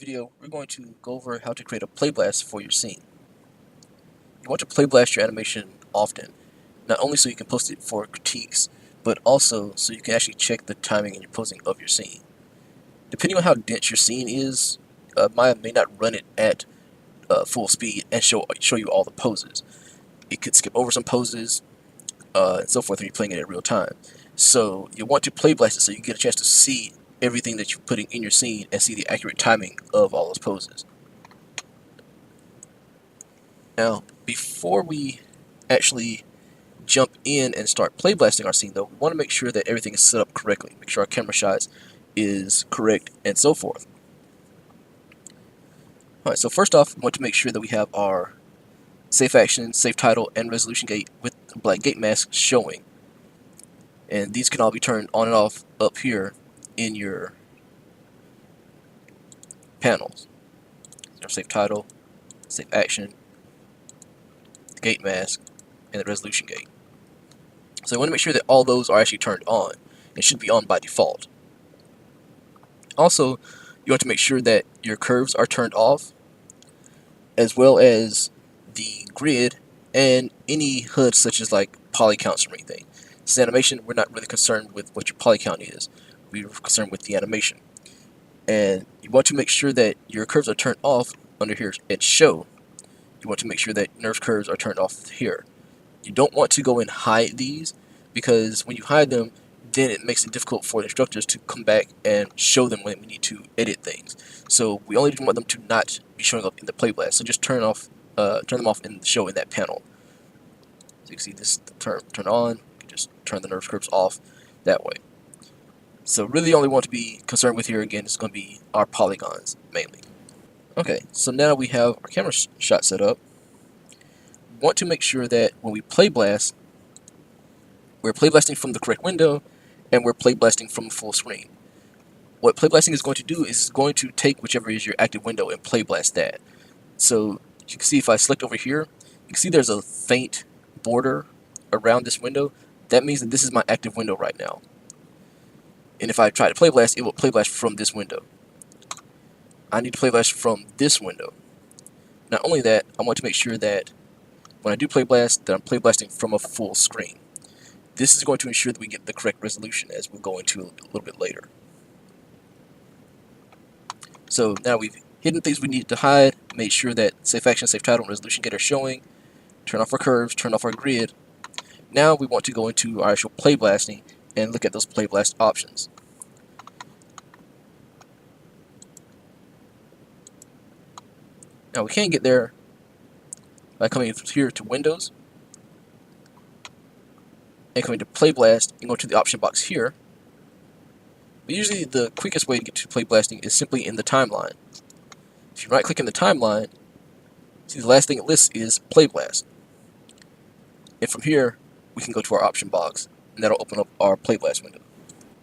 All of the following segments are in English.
video, we're going to go over how to create a playblast for your scene. You want to playblast your animation often, not only so you can post it for critiques, but also so you can actually check the timing and your posing of your scene. Depending on how dense your scene is, Maya may not run it at full speed and show you all the poses. It could skip over some poses, and so forth when you're playing it in real time. So you want to playblast it so you get a chance to see everything that you're putting in your scene and see the accurate timing of all those poses. Now, before we actually jump in and start playblasting our scene, though, we want to make sure that everything is set up correctly. Make sure our camera shots is correct and so forth. Alright, so first off, we want to make sure that we have our safe action, safe title, and resolution gate with black gate mask showing. And these can all be turned on and off up here in your panels. Our safe title, safe action, the gate mask, and the resolution gate. So you want to make sure that all those are actually turned on and should be on by default. Also, you want to make sure that your curves are turned off, as well as the grid and any HUD such as like poly counts or anything. This animation, we're not really concerned with what your poly count is. We're concerned with the animation. And you want to make sure that your curves are turned off under here at show. You want to make sure that nerf curves are turned off here. You don't want to go and hide these, because when you hide them, then it makes it difficult for the instructors to come back and show them when we need to edit things. So we only want them to not be showing up in the playblast. So just turn them off in the show in that panel. So you can see this turn on. You can just turn the nerf curves off that way. So really, the only one to be concerned with here again is going to be our polygons mainly. Okay, so now we have our camera shot set up. We want to make sure that when we playblast, we're playblasting from the correct window, and we're playblasting from full screen. What playblasting is going to do is going to take whichever is your active window and playblast that. So you can see if I select over here, you can see there's a faint border around this window. That means that this is my active window right now. And if I try to playblast, it will playblast from this window. I need to playblast from this window. Not only that, I want to make sure that when I do playblast, that I'm playblasting from a full screen. This is going to ensure that we get the correct resolution, as we'll go into a little bit later. So now we've hidden things we need to hide, made sure that safe action, safe title, and resolution gate are showing, turn off our curves, turn off our grid. Now we want to go into our actual playblasting and look at those playblast options. Now we can get there by coming here to Windows and coming to Playblast and go to the option box here. But usually the quickest way to get to Playblasting is simply in the timeline. If you right click in the timeline, see the last thing it lists is Playblast. And from here, we can go to our option box, and that'll open up our Playblast window.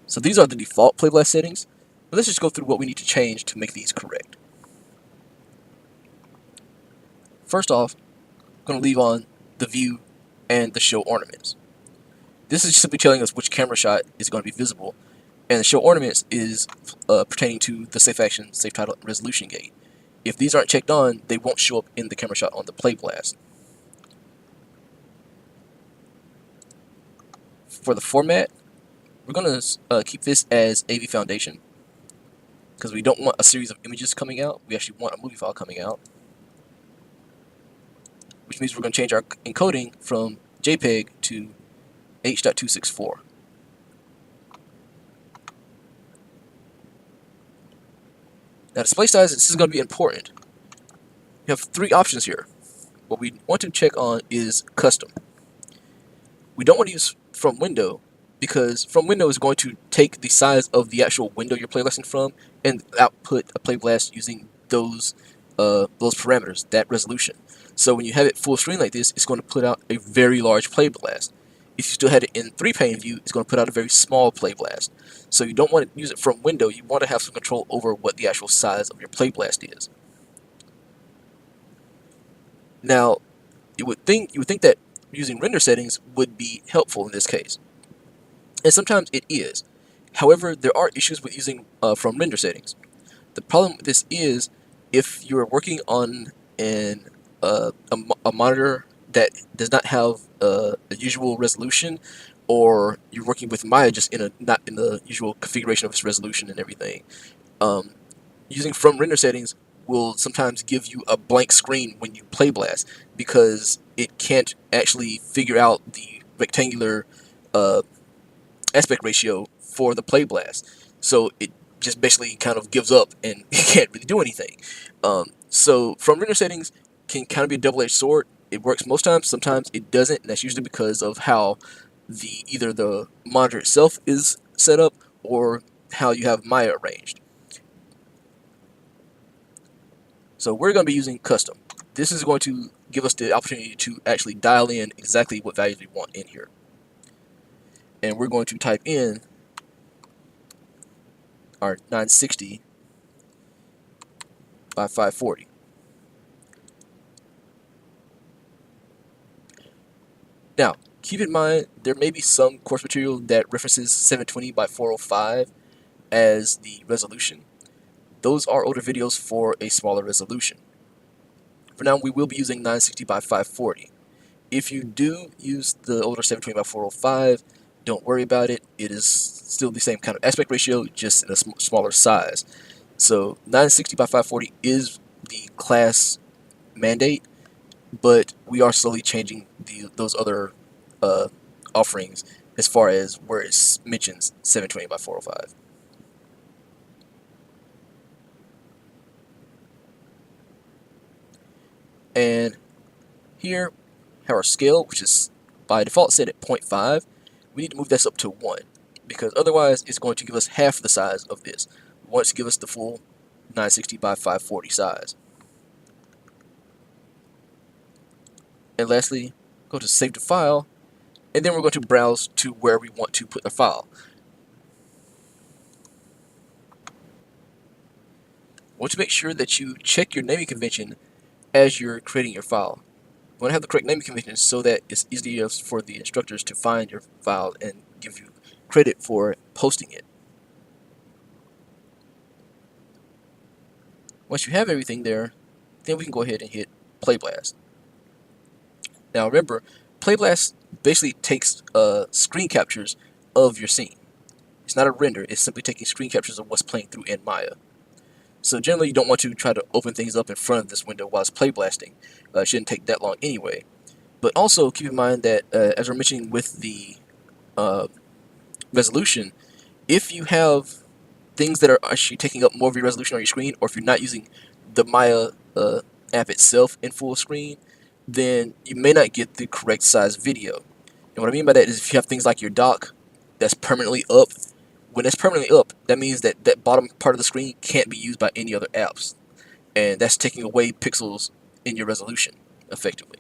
So these are the default Playblast settings, but let's just go through what we need to change to make these correct. First off, I'm going to leave on the view and the show ornaments. This is simply telling us which camera shot is going to be visible, and the show ornaments is pertaining to the safe action, safe title, and resolution gate. If these aren't checked on, they won't show up in the camera shot on the playblast. For the format, we're going to keep this as AV Foundation, because we don't want a series of images coming out. We actually want a movie file coming out, which means we're going to change our encoding from JPEG to H.264. Now, display size, this is going to be important. We have three options here. What we want to check on is custom. We don't want to use from window, because from window is going to take the size of the actual window you're playblasting from and output a playblast using those parameters, that resolution. So when you have it full screen like this, it's going to put out a very large playblast. If you still had it in 3-pane view, it's going to put out a very small playblast. So you don't want to use it from window. You want to have some control over what the actual size of your playblast is. Now, you would think that using render settings would be helpful in this case, and sometimes it is. However, there are issues with using from render settings. The problem with this is If you're working on a monitor that does not have a usual resolution, or you're working with Maya just in a not in the usual configuration of its resolution and everything, um, using from render settings will sometimes give you a blank screen when you play blast because it can't actually figure out the rectangular uh, aspect ratio for the play blast. So it just basically kind of gives up and can't really do anything. So from render settings can kind of be a double-edged sword. It works most times, sometimes it doesn't, and that's usually because of how either the monitor itself is set up or how you have Maya arranged. So we're going to be using custom. This is going to give us the opportunity to actually dial in exactly what values we want in here. And we're going to type in our 960 by 540. Now, keep in mind there may be some course material that references 720 by 405 as the resolution. Those are older videos for a smaller resolution. For now, we will be using 960 by 540. If you do use the older 720 by 405, don't worry about it. It is still the same kind of aspect ratio, just in a smaller size. So 960 by 540 is the class mandate, but we are slowly changing those other uh, offerings as far as where it mentions 720 by 405. And here, have our scale, which is by default set at 0.5. We need to move this up to 1, because otherwise it's going to give us half the size of this. We want it to give us the full 960 by 540 size. And lastly, go to Save to File, and then we're going to browse to where we want to put the file. I want to make sure that you check your naming convention as you're creating your file. You want to have the correct naming convention so that it's easier for the instructors to find your file and give you credit for posting it. Once you have everything there, then we can go ahead and hit Playblast. Now remember, Playblast basically takes screen captures of your scene. It's not a render, it's simply taking screen captures of what's playing through in Maya. So generally you don't want to try to open things up in front of this window while it's Playblasting. It shouldn't take that long anyway. But also keep in mind that, as we're mentioning with the resolution, if you have things that are actually taking up more of your resolution on your screen, or if you're not using the Maya app itself in full screen, then you may not get the correct size video. And what I mean by that is if you have things like your dock that's permanently up, when it's permanently up, that means that that bottom part of the screen can't be used by any other apps. And that's taking away pixels in your resolution, effectively.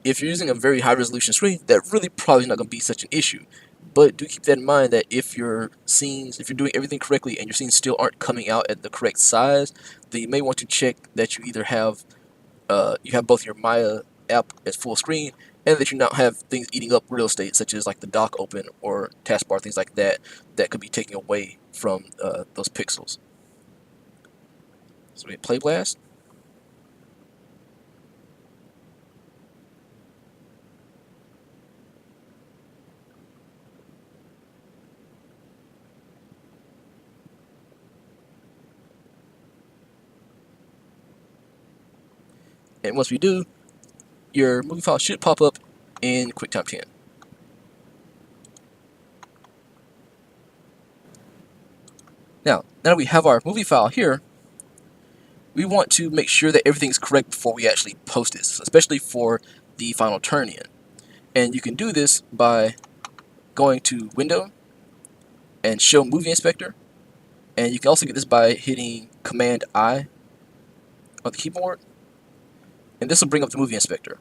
If you're using a very high resolution screen, that really probably not going to be such an issue. But do keep that in mind that if your scenes, if you're doing everything correctly and your scenes still aren't coming out at the correct size, then you may want to check that you either have both your Maya app at full screen and that you not have things eating up real estate, such as like the dock open or taskbar, things like that, that could be taking away from those pixels. So we hit Play Blast. And once we do, your movie file should pop up in QuickTime 10. Now that we have our movie file here, we want to make sure that everything's correct before we actually post this, especially for the final turn-in. And you can do this by going to Window and Show Movie Inspector. And you can also get this by hitting Command I on the keyboard. And this will bring up the Movie Inspector.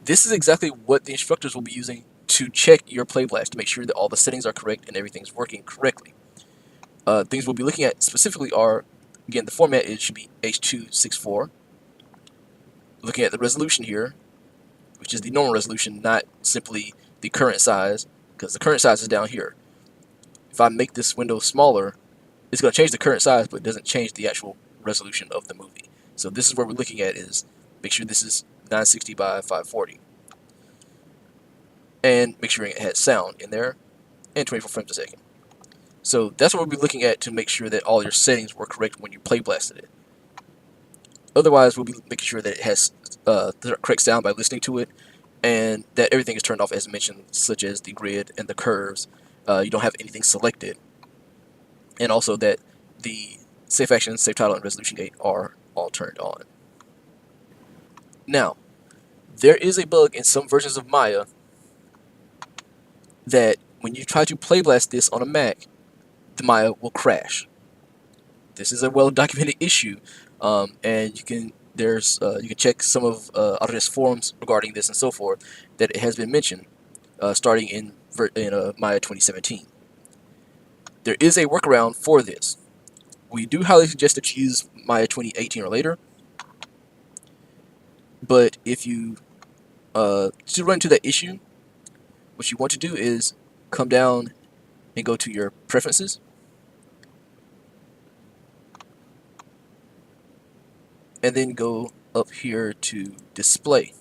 This is exactly what the instructors will be using to check your Playblast to make sure that all the settings are correct and everything's working correctly. Things we'll be looking at specifically are, again, the format should be H.264. Looking at the resolution here, which is the normal resolution, not simply the current size, because the current size is down here. If I make this window smaller, it's going to change the current size, but it doesn't change the actual resolution of the movie. So this is what we're looking at, is make sure this is 960 by 540. And make sure it has sound in there and 24 frames a second. So that's what we'll be looking at to make sure that all your settings were correct when you play blasted it. Otherwise, we'll be making sure that it has the correct sound by listening to it, and that everything is turned off as mentioned, such as the grid and the curves. You don't have anything selected, and also that the safe action, safe title, and resolution gate are all turned on. Now, there is a bug in some versions of Maya that when you try to play blast this on a Mac, the Maya will crash. This is a well-documented issue, and you can check some of Autodesk forums regarding this and so forth, that it has been mentioned starting in Maya 2017. There is a workaround for this. We do highly suggest that you use Maya 2018 or later, but if you still run into that issue, what you want to do is come down and go to your preferences, and then go up here to display.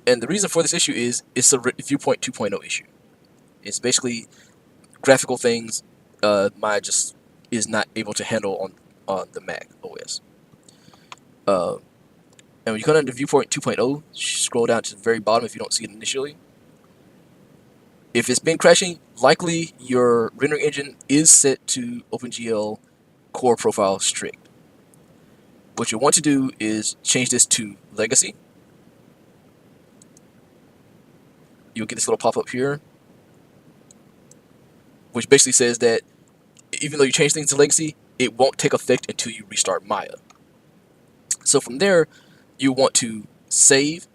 And the reason for this issue is it's a Viewpoint 2.0 issue. It's basically graphical things Maya just is not able to handle on the Mac OS. And when you come down to Viewpoint 2.0, scroll down to the very bottom if you don't see it initially. If it's been crashing, likely your rendering engine is set to OpenGL Core Profile Strict. What you'll want to do is change this to Legacy. You'll get this little pop-up here, which basically says that even though you change things to Legacy, it won't take effect until you restart Maya. So from there, you want to save,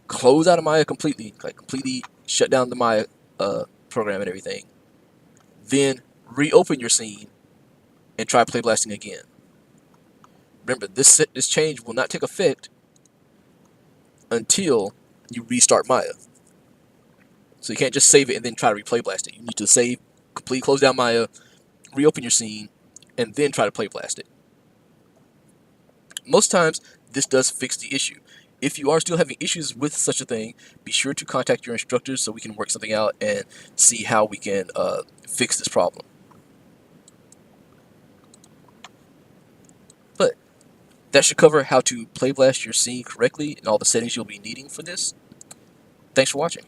close out of Maya completely, like completely shut down the Maya program and everything. Then reopen your scene and try play blasting again. Remember, this change will not take effect until you restart Maya. So you can't just save it and then try to replay blast it. You need to save, completely close down Maya, reopen your scene, and then try to play blast it. Most times, this does fix the issue. If you are still having issues with such a thing, be sure to contact your instructors so we can work something out and see how we can fix this problem. But that should cover how to play blast your scene correctly and all the settings you'll be needing for this. Thanks for watching.